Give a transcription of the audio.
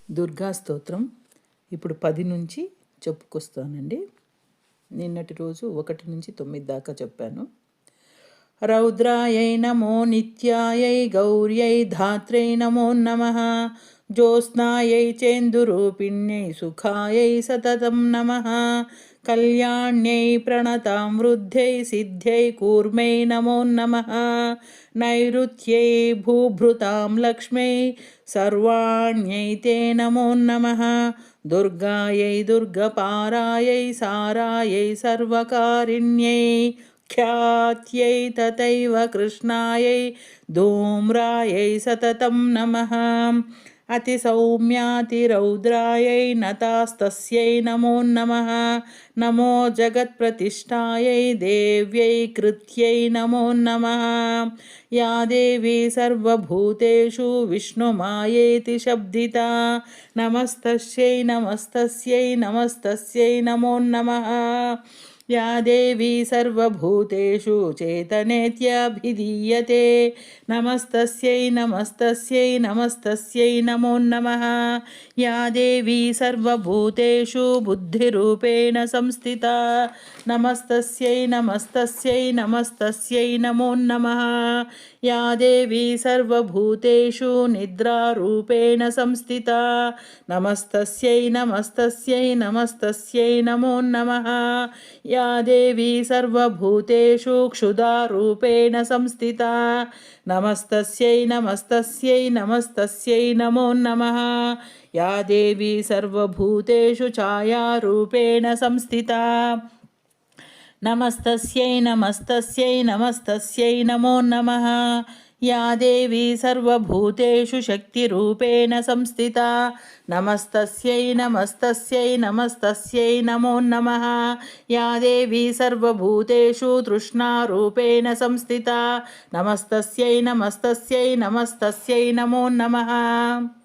దుర్గా స్తోత్రం ఇప్పుడు 10 నుంచి చెప్పుకొస్తానండి. నిన్నటి రోజు 1 నుంచి 9 దాకా చెప్పాను. రౌద్రాయై నమో నిత్యాయై గౌర్యై ధాత్రై నమో నమః. జ్యోత్స్నాయై చేందురూపిణ్యై సుఖాయై సతతం నమః. కళ్యాణ్యై ప్రణతాం వృద్ధ్యై సిద్ధ్యై కూర్మై నమో నమః. నైరుత్యై భూభృతాం లక్ష్మై సర్వాణ్యై తే నమో నమః. దుర్గాయై దుర్గపారాయై సారాయై సర్వకారిణ్యై ఖ్యాత్యై తథైవ కృష్ణాయై ధూమ్రాయై సతతం నమః. అతిసౌమ్యాతిరౌద్రాయై నతాస్తస్యై నమో నమః. నమో జగత్ప్రతిష్ఠాయై దేవ్యై కృత్యై నమో నమః. యా దేవీ సర్వభూతేషు విష్ణుమాయేతి శబ్దితా నమస్తస్యై నమస్తస్యై నమస్తస్యై నమో నమః. या देवी सर्वभूतेषु चेतनेत्यभिधीयते नमस्तस्यै नमस्तस्यै नमस्तस्यै नमो नमः. या देवी सर्वभूतेषु बुद्धिरूपेण संस्थिता नमस्तस्यै नमस्तस्यै नमस्तस्यै नमो नमः. या देवी सर्वभूतेषु निद्रारूपेण संस्थिता नमस्तस्यै नमस्तस्यै नमस्तस्यै नमो नमः. या देवी सर्वभूतेषु क्षुधारूपेण संस्थिता नमस्तस्यै नमस्तस्यै नमस्तस्यै नमो नमः. या देवी सर्वभूतेषु छायारूपेण संस्थिता नमस्तस्यै नमस्तस्यै नमस्तस्यै नमो नमः. या देवी सर्वभूतेषु शक्तिरूपेण संस्थिता नमस्तस्यै नमस्तस्यै नमस्तस्यै नमो नमः. या देवी सर्वभूतेषु तृष्णारूपेण संस्थिता नमस्तस्यै नमस्तस्यै नमस्तस्यै नमो नमः.